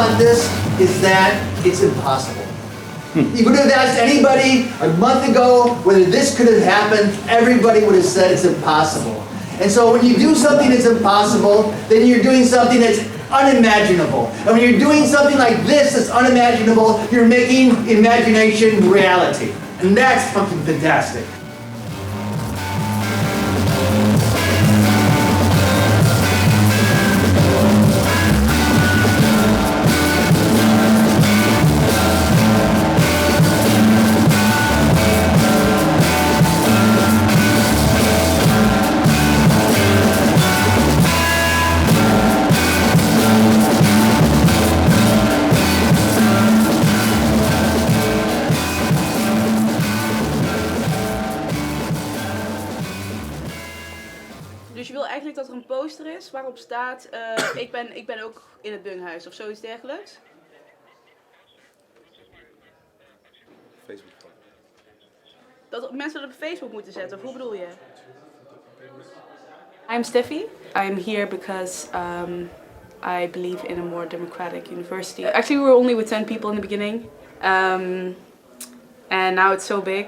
about this is that it's impossible. You could have asked anybody a month ago whether this could have happened, everybody would have said it's impossible. And so when you do something that's impossible, then you're doing something that's unimaginable. And when you're doing something like this that's unimaginable, you're making imagination reality. And that's fucking fantastic. Dus je wil eigenlijk dat er een poster is waarop staat, ik ben ook in het Bungehuis of zoiets dergelijks? Facebook. Dat mensen dat op Facebook moeten zetten, of hoe bedoel je? I'm Steffi. I'm here because I believe in a more democratic university. Actually, we were only with 10 people in the beginning, and now it's so big.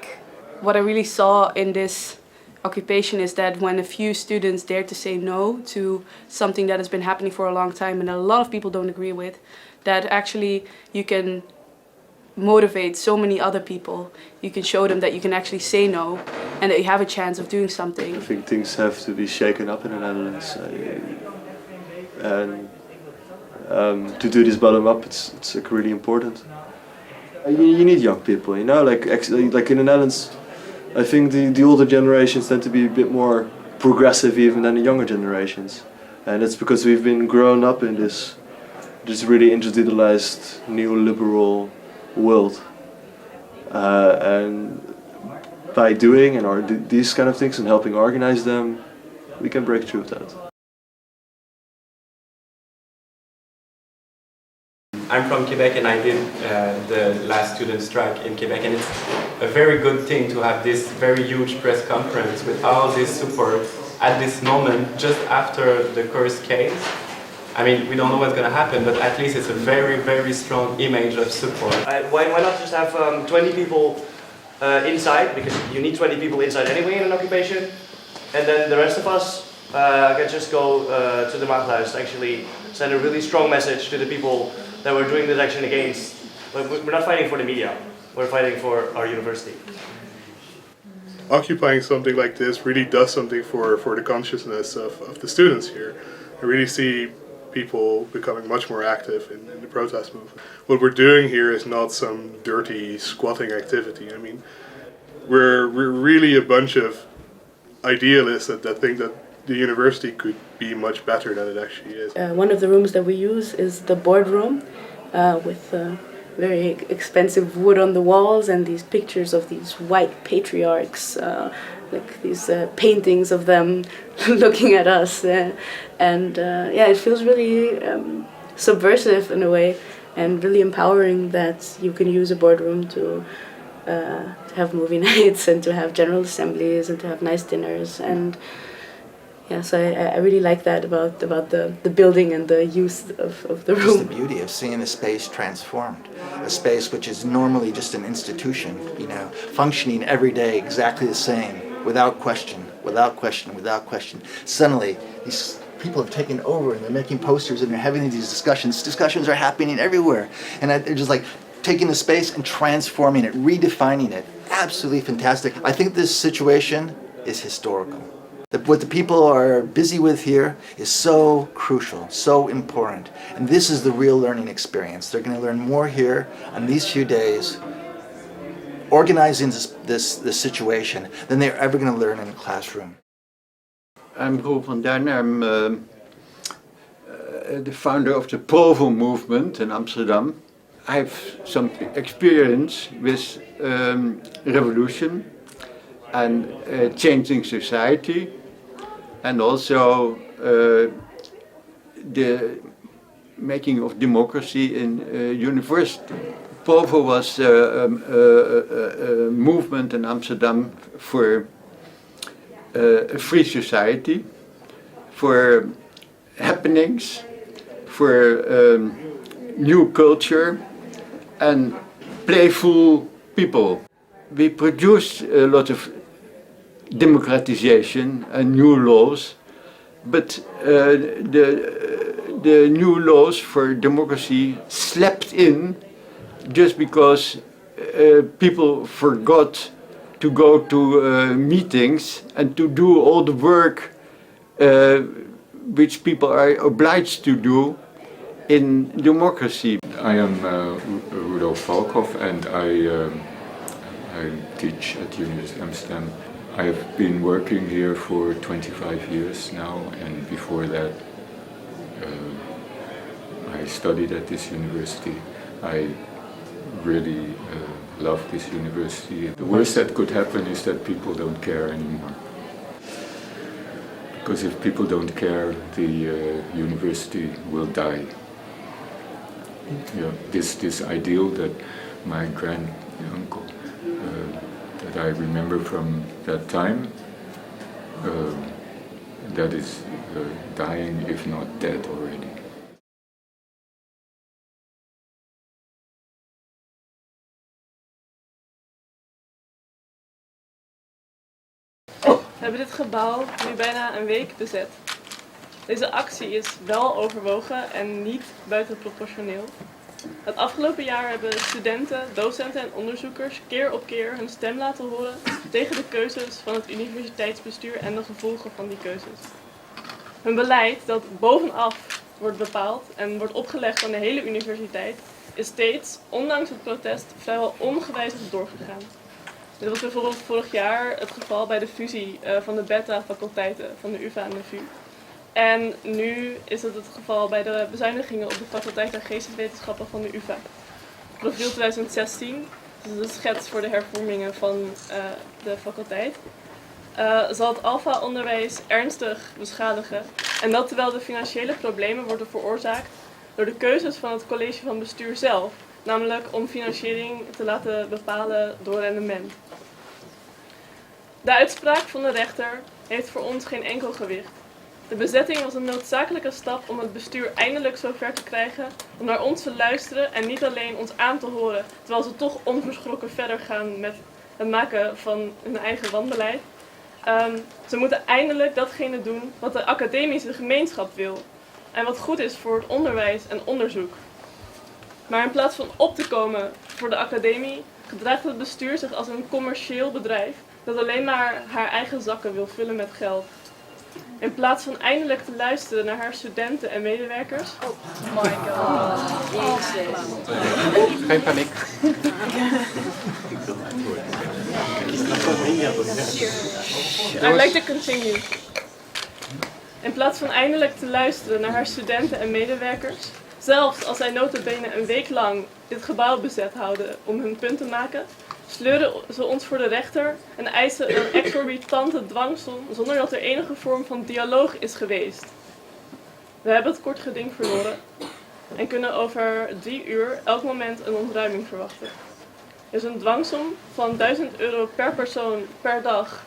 What I really saw in this occupation is that when a few students dare to say no to something that has been happening for a long time and a lot of people don't agree with, that actually you can motivate so many other people. You can show them that you can actually say no and that you have a chance of doing something. I think things have to be shaken up in the Netherlands, and to do this bottom up, it's like really important. You need young people, you know, like in the Netherlands. I think the older generations tend to be a bit more progressive even than the younger generations, and it's because we've been grown up in this really individualized neoliberal world, and by doing these kind of things and helping organize them, we can break through that. I'm from Quebec and I did the last student strike in Quebec, and it's a very good thing to have this very huge press conference with all this support at this moment, just after the curse case. I mean, we don't know what's going to happen, but at least it's a very, very strong image of support. Why not just have 20 people inside, because you need 20 people inside anyway in an occupation, and then the rest of us can just go to the Maagdenhuis to actually send a really strong message to the people that we're doing this action against. We're not fighting for the media, we're fighting for our university. Occupying something like this really does something for the consciousness of the students here. I really see people becoming much more active in the protest movement. What we're doing here is not some dirty squatting activity. I mean, we're really a bunch of idealists that think that the university could be much better than it actually is. One of the rooms that we use is the boardroom, with very expensive wood on the walls and these pictures of these white patriarchs, like these paintings of them looking at us, and yeah, it feels really subversive in a way, and really empowering that you can use a boardroom to have movie nights and to have general assemblies and to have nice dinners. And yeah, so I really like that about the building and the use of the room. It's the beauty of seeing a space transformed, a space which is normally just an institution, you know, functioning every day exactly the same, without question, without question, without question. Suddenly, these people have taken over and they're making posters and they're having these discussions. Discussions are happening everywhere, and they're just like taking the space and transforming it, redefining it. Absolutely fantastic. I think this situation is historical. What the people are busy with here is so crucial, so important. And this is the real learning experience. They're going to learn more here on these few days, organizing this situation, than they're ever going to learn in a classroom. I'm Roel van Duin. I'm the founder of the Provo movement in Amsterdam. I have some experience with revolution and changing society, and also the making of democracy in university. Provo was a movement in Amsterdam for a free society, for happenings, for new culture and playful people. We produced a lot of democratization and new laws, but the new laws for democracy slept in just because people forgot to go to meetings and to do all the work which people are obliged to do in democracy. I am Rudolf Valkhoff and I teach at the University of Amsterdam. I have been working here for 25 years now, and before that I studied at this university. I really love this university. The worst that could happen is that people don't care anymore. Because if people don't care, the university will die. Yeah, this ideal that my grand-uncle, that I remember from that time, that is dying, if not dead already. We hebben dit gebouw nu bijna een week bezet. Deze actie is wel overwogen en niet buitenproportioneel. Het afgelopen jaar hebben studenten, docenten en onderzoekers keer op keer hun stem laten horen tegen de keuzes van het universiteitsbestuur en de gevolgen van die keuzes. Hun beleid, dat bovenaf wordt bepaald en wordt opgelegd aan de hele universiteit, is steeds, ondanks het protest, vrijwel ongewijzigd doorgegaan. Dit was bijvoorbeeld vorig jaar het geval bij de fusie van de beta-faculteiten van de UvA en de VU. En nu is het het geval bij de bezuinigingen op de faculteit der geesteswetenschappen van de UvA. Profiel 2016, dus de schets voor de hervormingen van de faculteit, zal het alfa-onderwijs ernstig beschadigen. En dat terwijl de financiële problemen worden veroorzaakt door de keuzes van het college van bestuur zelf. Namelijk om financiering te laten bepalen door rendement. De uitspraak van de rechter heeft voor ons geen enkel gewicht. De bezetting was een noodzakelijke stap om het bestuur eindelijk zover te krijgen om naar ons te luisteren en niet alleen ons aan te horen, terwijl ze toch onverschrokken verder gaan met het maken van hun eigen wanbeleid. Ze moeten eindelijk datgene doen wat de academische gemeenschap wil en wat goed is voor het onderwijs en onderzoek. Maar in plaats van op te komen voor de academie, gedraagt het bestuur zich als een commercieel bedrijf dat alleen maar haar eigen zakken wil vullen met geld. In plaats van eindelijk te luisteren naar haar studenten en medewerkers. Oh my god. Jezus. Geen paniek. I'd like to continue. In plaats van eindelijk te luisteren naar haar studenten en medewerkers, zelfs als zij nota bene een week lang dit gebouw bezet houden om hun punt te maken, sleuren ze ons voor de rechter en eisen een exorbitante dwangsom zonder dat er enige vorm van dialoog is geweest. We hebben het kort geding verloren en kunnen over 3 uur elk moment een ontruiming verwachten. Er is een dwangsom van €1000 per persoon per dag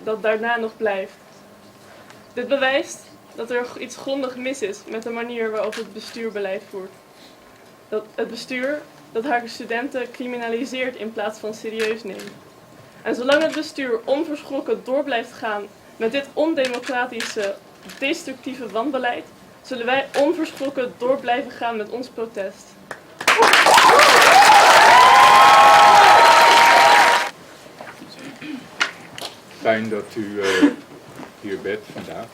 dat daarna nog blijft. Dit bewijst dat er iets grondig mis is met de manier waarop het bestuur beleid voert. Dat het bestuur dat haar studenten criminaliseert in plaats van serieus neemt. En zolang het bestuur onverschrokken door blijft gaan met dit ondemocratische, destructieve wanbeleid, zullen wij onverschrokken door blijven gaan met ons protest. Fijn dat u hier bent vandaag.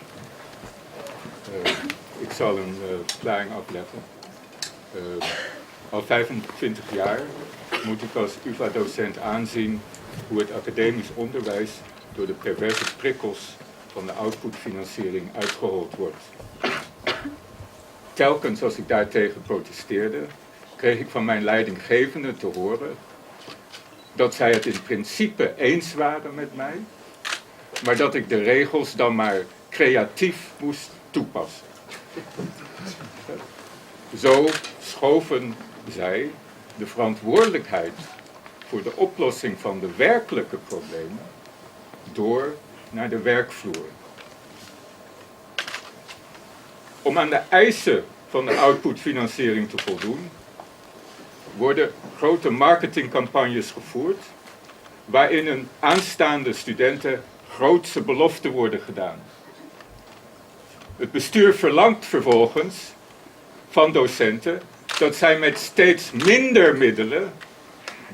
Ik zal een verklaring afleggen. Al 25 jaar moet ik als UvA-docent aanzien hoe het academisch onderwijs door de perverse prikkels van de outputfinanciering uitgehold wordt. Telkens als ik daartegen protesteerde, kreeg ik van mijn leidinggevenden te horen dat zij het in principe eens waren met mij, maar dat ik de regels dan maar creatief moest toepassen. Zo schoven zij de verantwoordelijkheid voor de oplossing van de werkelijke problemen door naar de werkvloer. Om aan de eisen van de outputfinanciering te voldoen, worden grote marketingcampagnes gevoerd waarin een aanstaande studenten grootse beloften worden gedaan. Het bestuur verlangt vervolgens van docenten dat zij met steeds minder middelen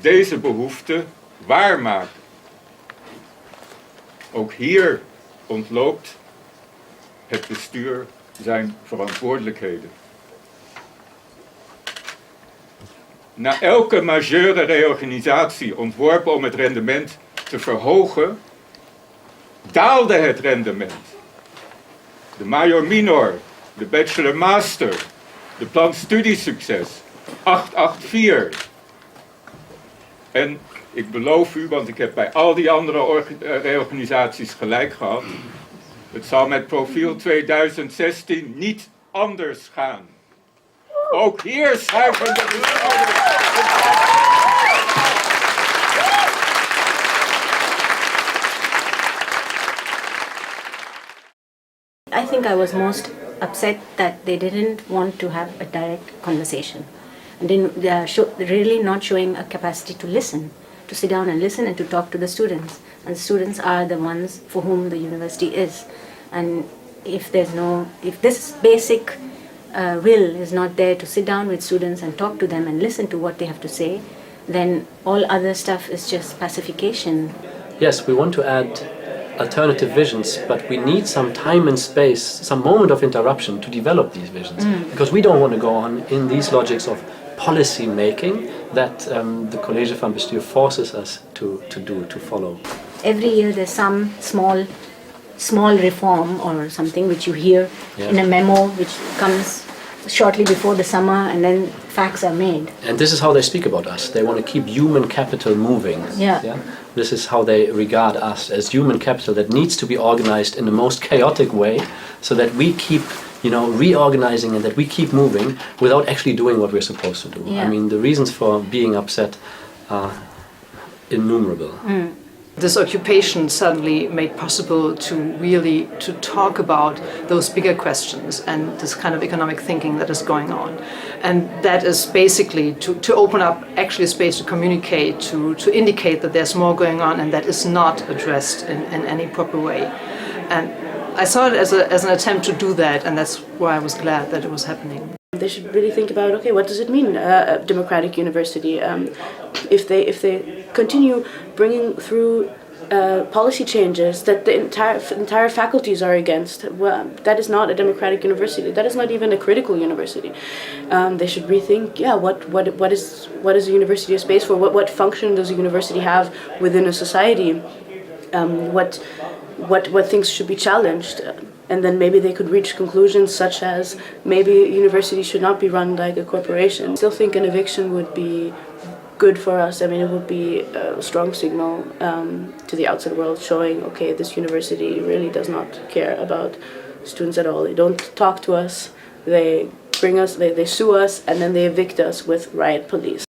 deze behoeften waarmaken. Ook hier ontloopt het bestuur zijn verantwoordelijkheden. Na elke majeure reorganisatie ontworpen om het rendement te verhogen, daalde het rendement. De major-minor, de bachelor-master, de plan studiesucces, 884. En ik beloof u, want ik heb bij al die andere reorganisaties gelijk gehad, het zal met profiel 2016 niet anders gaan. Ook hier schuiven de bestuurders. I think I was most upset that they didn't want to have a direct conversation. And really not showing a capacity to listen, to sit down and listen and to talk to the students. And students are the ones for whom the university is. And if this basic will is not there to sit down with students and talk to them and listen to what they have to say, then all other stuff is just pacification. Yes, we want to add alternative visions, but we need some time and space, some moment of interruption to develop these visions. Because we don't want to go on in these logics of policy making that the College van Bestuur forces us to follow. Every year there's some small reform or something which you hear in a memo which comes shortly before the summer, and then facts are made. And this is how they speak about us. They want to keep human capital moving. Yeah. This is how they regard us, as human capital that needs to be organized in the most chaotic way, so that we keep reorganizing and that we keep moving without actually doing what we're supposed to do. Yeah. I mean, the reasons for being upset are innumerable. This occupation suddenly made possible to talk about those bigger questions and this kind of economic thinking that is going on. And that is basically to open up actually a space to communicate, to indicate that there's more going on and that is not addressed in any proper way. And I saw it as an attempt to do that, and that's why I was glad that it was happening. They should really think about, okay, what does it mean, a democratic university? If they continue bringing through policy changes that the entire faculties are against, well, that is not a democratic university. That is not even a critical university. They should rethink, what is a university a space for? What function does a university have within a society? What things should be challenged? And then maybe they could reach conclusions such as maybe a university should not be run like a corporation. I still think an eviction would be good for us. I mean, it would be a strong signal to the outside world showing, okay, this university really does not care about students at all. They don't talk to us, they bring us, they sue us, and then they evict us with riot police.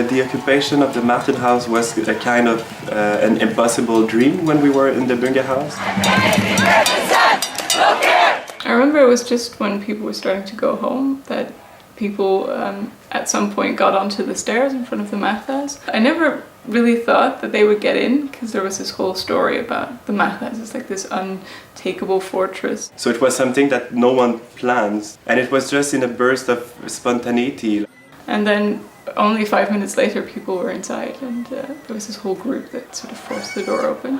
the occupation of the Maagdenhuis was a kind of an impossible dream when we were in the Bungehuis. I remember it was just when people were starting to go home that people at some point got onto the stairs in front of the Maagdenhuis. I never really thought that they would get in because there was this whole story about the Maagdenhuis. It's like this untakeable fortress. So it was something that no one plans, and it was just in a burst of spontaneity. And then only 5 minutes later people were inside, and there was this whole group that sort of forced the door open.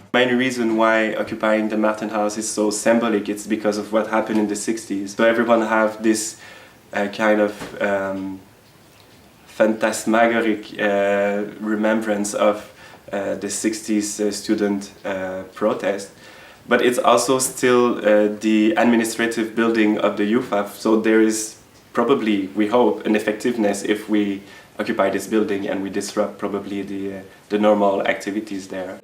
The main reason why occupying the Maagdenhuis is so symbolic, it's because of what happened in the 60s. So everyone have this kind of phantasmagoric remembrance of the 60s student protest. But it's also still the administrative building of the UFAF, so there is probably, we hope, an effectiveness if we occupy this building and we disrupt probably the normal activities there.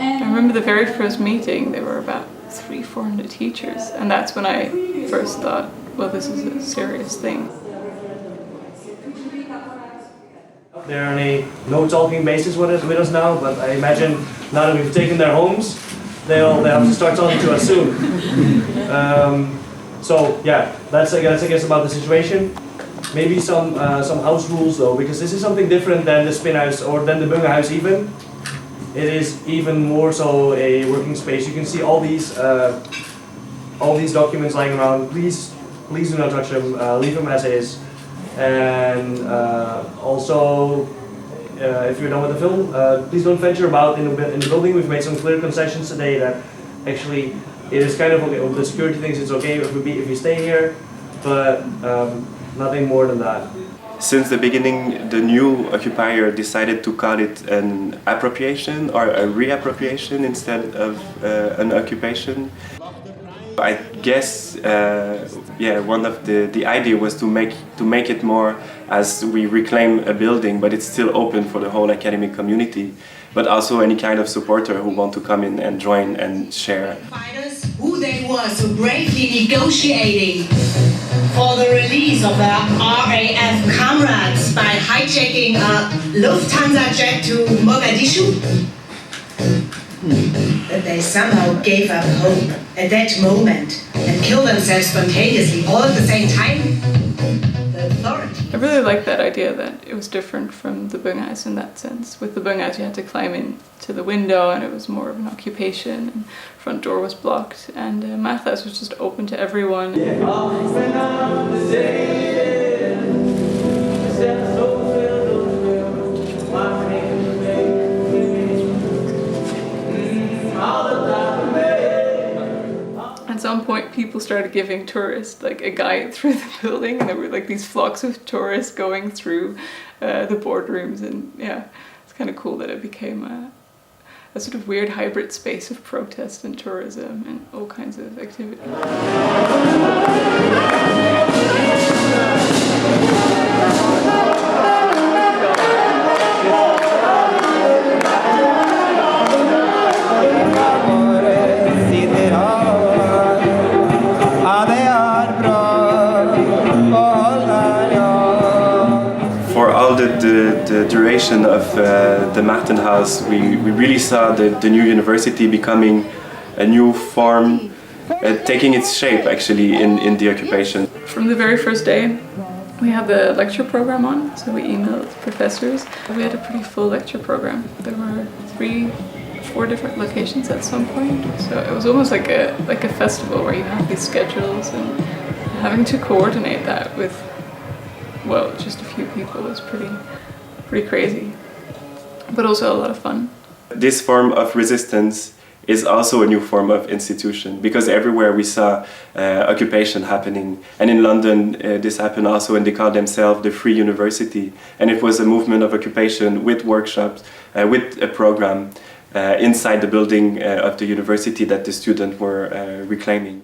I remember the very first meeting, there were about 300-400 teachers, and that's when I first thought, well, this is a serious thing. They're on a no-talking basis with us now, but I imagine now that we've taken their homes, they'll have to start talking to us soon. So yeah, that's I guess about the situation. Maybe some house rules though, because this is something different than the Spinhuis or than the Bungehuis even. It is even more so a working space. You can see all these documents lying around. Please do not touch them. Leave them as is. And also, if you're done with the film, please don't venture about in the building. We've made some clear concessions today that actually it is kind of okay. With the security things, it's okay if we stay here, but nothing more than that. Since the beginning, the new occupier decided to call it an appropriation or a reappropriation instead of an occupation. I guess, one of the idea was to make it more as we reclaim a building, but it's still open for the whole academic community, but also any kind of supporter who want to come in and join and share. Fighters, who they were so bravely negotiating for the release of their RAF comrades by hijacking a Lufthansa jet to Mogadishu. But they somehow gave up hope at that moment and killed themselves spontaneously all at the same time. The authority. I really like that idea that it was different from the Bungehuis in that sense. With the Bungehuis you had to climb in to the window and it was more of an occupation and front door was blocked, and Maagdenhuis was just open to everyone. At some point people started giving tourists like a guide through the building, and there were like these flocks of tourists going through the boardrooms, and yeah, it's kind of cool that it became a sort of weird hybrid space of protest and tourism and all kinds of activity. For all the duration of the Maagdenhuis, we really saw the new university becoming a new form, taking its shape actually in the occupation. From the very first day, we had the lecture program on, so we emailed professors. We had a pretty full lecture program. There were 3-4 different locations at some point, so it was almost like a festival where you have these schedules, and having to coordinate that with well, just a few people was pretty crazy, but also a lot of fun. This form of resistance is also a new form of institution, because everywhere we saw occupation happening. And in London, this happened also, and they called themselves the Free University. And it was a movement of occupation with workshops, with a program inside the building of the university that the students were reclaiming.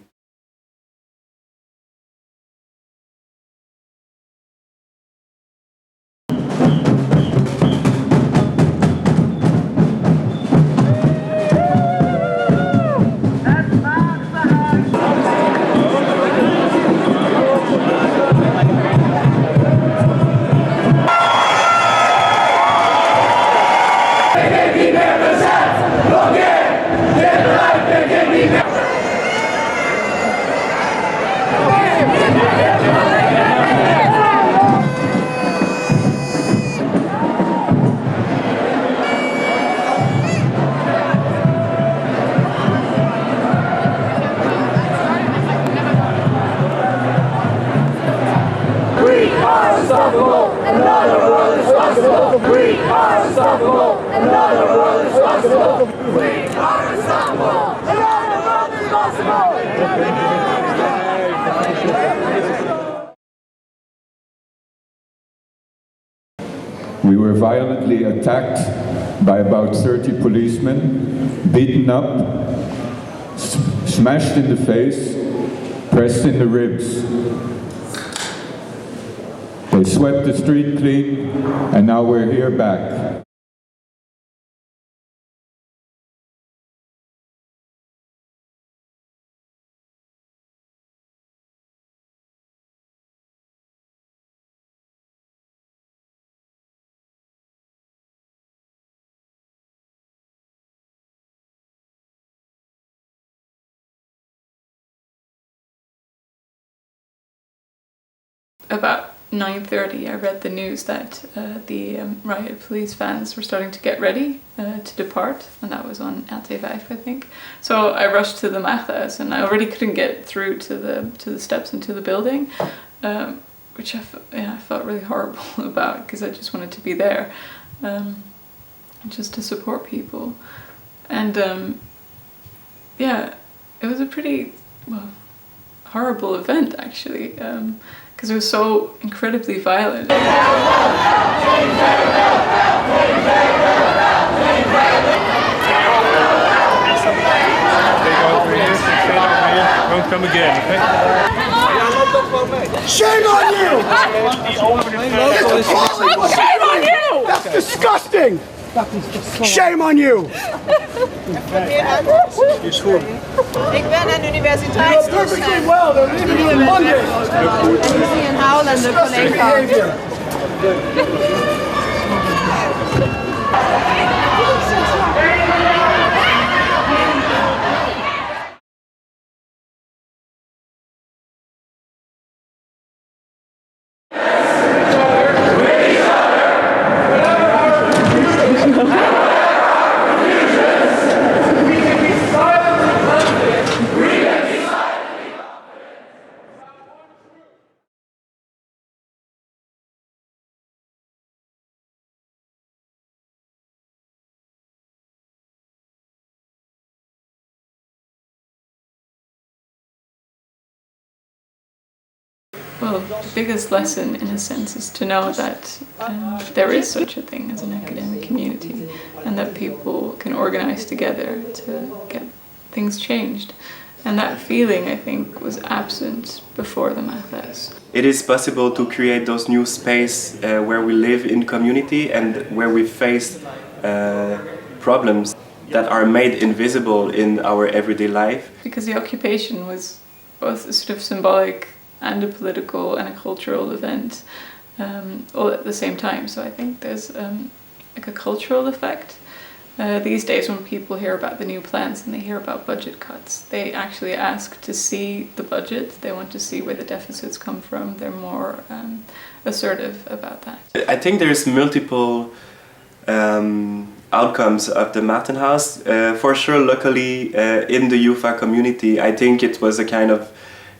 We were violently attacked by about 30 policemen, beaten up, smashed in the face, pressed in the ribs. They swept the street clean, and now we're here back. About 9:30, I read the news that the riot police vans were starting to get ready to depart, and that was on RT5, I think. So I rushed to the Maagdenhuis, and I already couldn't get through to the steps into the building, which I felt really horrible about, because I just wanted to be there, just to support people. And yeah, it was a pretty horrible event, actually. Because it was so incredibly violent. Don't come again, okay? Shame on you! Shame on you! That's disgusting! Shame on you! Ik ben aan de universiteit. Perfectly well, they're leaving on Monday. En we zien een huilende collega. Well, the biggest lesson, in a sense, is to know that there is such a thing as an academic community, and that people can organize together to get things changed. And that feeling, I think, was absent before the Maagdenhuis. It is possible to create those new space where we live in community and where we face problems that are made invisible in our everyday life. Because the occupation was both a sort of symbolic and a political and a cultural event all at the same time. So I think there's like a cultural effect. These days when people hear about the new plans and they hear about budget cuts, they actually ask to see the budget. They want to see where the deficits come from. They're more assertive about that. I think there's multiple outcomes of the Maagdenhuis. For sure, luckily in the UvA community, I think it was a kind of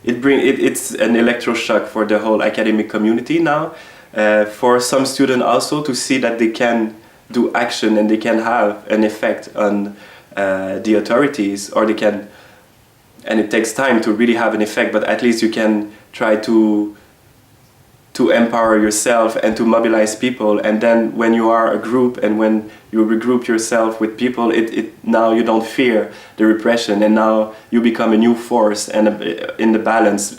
it's an electroshock for the whole academic community now. for some students also to see that they can do action and they can have an effect on the authorities, or they can, and it takes time to really have an effect, but at least you can try to empower yourself and to mobilize people. And then when you are a group and when you regroup yourself with people, now you don't fear the repression, and now you become a new force and in the balance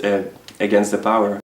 against the power.